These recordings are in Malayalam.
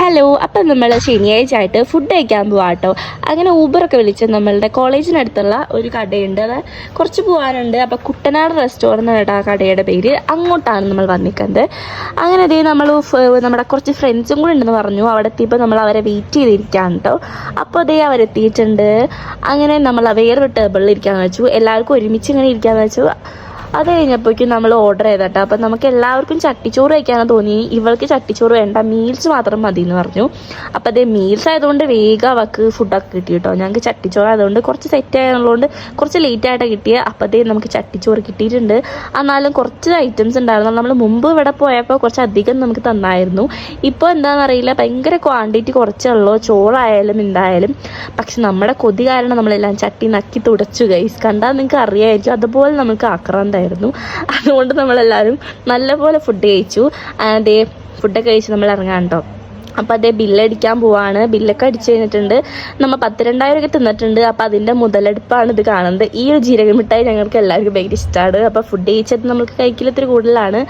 ഹലോ, അപ്പം നമ്മൾ ശനിയാഴ്ച ആയിട്ട് ഫുഡ് കഴിക്കാൻ പോവാം കേട്ടോ. അങ്ങനെ ഊബറൊക്കെ വിളിച്ച് നമ്മളുടെ കോളേജിനടുത്തുള്ള ഒരു കടയുണ്ട്, അത് കുറച്ച് പോകാനുണ്ട്. അപ്പോൾ കുട്ടനാട് റെസ്റ്റോറൻറ്റ് കേട്ടോ ആ കടയുടെ പേര്. അങ്ങോട്ടാണ് നമ്മൾ വന്നിരിക്കുന്നത്. അങ്ങനെ അതേ നമ്മൾ നമ്മുടെ കുറച്ച് ഫ്രണ്ട്സും കൂടെ ഉണ്ടെന്ന് പറഞ്ഞു. അവിടെ എത്തിയപ്പോൾ നമ്മൾ അവരെ വെയിറ്റ് ചെയ്തിരിക്കുകയാണ് കേട്ടോ. അപ്പോൾ അതേ അവരെത്തിയിട്ടുണ്ട്. അങ്ങനെ നമ്മൾ വേറൊരു ടേബിളിൽ ഇരിക്കാമെന്ന് വെച്ചു. എല്ലാവർക്കും ഒരുമിച്ച് ഇങ്ങനെ ഇരിക്കാമെന്ന് വെച്ചു. അത് കഴിഞ്ഞപ്പോഴേക്കും നമ്മൾ ഓർഡർ ചെയ്തട്ടോ. അപ്പം നമുക്ക് എല്ലാവർക്കും ചട്ടിച്ചോറ് കഴിക്കാനെന്ന് തോന്നി. ഇവൾക്ക് ചട്ടിച്ചോറ് വേണ്ട, മീൽസ് മാത്രം മതി എന്ന് പറഞ്ഞു. അപ്പം അതേ മീൽസ് ആയതുകൊണ്ട് വേഗം അവൾക്ക് ഫുഡൊക്കെ കിട്ടി കേട്ടോ. ഞങ്ങൾക്ക് ചട്ടിച്ചോറ് ആയതുകൊണ്ട് കുറച്ച് സെറ്റ് ആയതുകൊണ്ട് കുറച്ച് ലേറ്റായിട്ടാണ് കിട്ടിയത്. അപ്പം അതേ നമുക്ക് ചട്ടിച്ചോറ് കിട്ടിയിട്ടുണ്ട്. എന്നാലും കുറച്ച് ഐറ്റംസ് ഉണ്ടായിരുന്നു. നമ്മൾ മുമ്പ് ഇവിടെ പോയപ്പോൾ കുറച്ച് അധികം നമുക്ക് തന്നായിരുന്നു. ഇപ്പോൾ എന്താണെന്നറിയില്ല, ഭയങ്കര ക്വാണ്ടിറ്റി കുറച്ചുള്ളൂ, ചോറായാലും എന്തായാലും. പക്ഷെ നമ്മുടെ കൊതി കാരണം നമ്മളെല്ലാം ചട്ടി നക്കി തുടച്ചു ഗൈസ്. കണ്ടാൽ നിങ്ങൾക്ക് അറിയാമായിരിക്കും, അതുപോലെ നമുക്ക് ആക്രാന്തായിരുന്നു. അതുകൊണ്ട് നമ്മളെല്ലാവരും നല്ലപോലെ ഫുഡ് കഴിച്ചു. അതേ ഫുഡൊക്കെ കഴിച്ച് നമ്മൾ ഇറങ്ങാൻ കേട്ടോ. അപ്പോൾ അതേ ബില്ലടിക്കാൻ പോവാണ്. ബില്ലൊക്കെ അടിച്ചു കഴിഞ്ഞിട്ടുണ്ട്. നമ്മൾ 12,000 ഒക്കെ തിന്നിട്ടുണ്ട്. അപ്പോൾ അതിൻ്റെ മുതലെടുപ്പാണ് ഇത് കാണുന്നത്. ഈ ഒരു ജീരക മിഠായി ഞങ്ങൾക്ക് എല്ലാവർക്കും ഭയങ്കര ഇഷ്ടമാണ്. അപ്പോൾ ഫുഡ് കഴിച്ചത് നമുക്ക് കഴിക്കലത്തിരി കൂടുതലാണ്.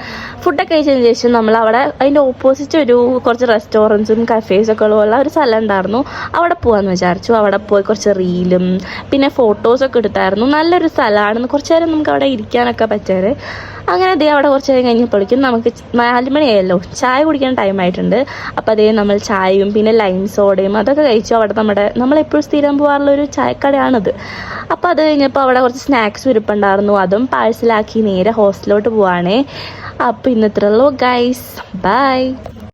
ഫുഡൊക്കെ കഴിച്ചതിന് ശേഷം നമ്മൾ അവിടെ അതിൻ്റെ ഓപ്പോസിറ്റ് ഒരു കുറച്ച് റെസ്റ്റോറൻറ്റ്സും കഫേസൊക്കെ ഉള്ള ഒരു സ്ഥലം ഉണ്ടായിരുന്നു. അവിടെ പോകാമെന്ന് വിചാരിച്ചു. അവിടെ പോയി കുറച്ച് റീലും പിന്നെ ഫോട്ടോസൊക്കെ എടുത്തായിരുന്നു. നല്ലൊരു സ്ഥലമാണ്. കുറച്ച് നേരം നമുക്ക് അവിടെ ഇരിക്കാനൊക്കെ പറ്റാറ്. അങ്ങനെ അതേ അവിടെ കുറച്ച് നേരം കഴിഞ്ഞപ്പോഴേക്കും നമുക്ക് 4 മണിയായല്ലോ, ചായ കുടിക്കാൻ ടൈം ആയിട്ടുണ്ട്. അപ്പോൾ അതേ നമ്മൾ ചായയും പിന്നെ ലൈം സോഡയും അതൊക്കെ കഴിച്ചു. അവിടെ നമ്മളെപ്പോഴും സ്ഥിരം പോകാറുള്ളൊരു ചായക്കടയാണിത്. അപ്പോൾ അത് കഴിഞ്ഞപ്പോൾ അവിടെ കുറച്ച് സ്നാക്സ് ഇരിപ്പുണ്ടായിരുന്നു. അതും പാഴ്സലാക്കി നേരെ ഹോസ്റ്റലിലോട്ട് പോവാണേ. അപ്പോൾ ഇന്നത്രയുള്ളൂ ഗൈസ്, ബൈ.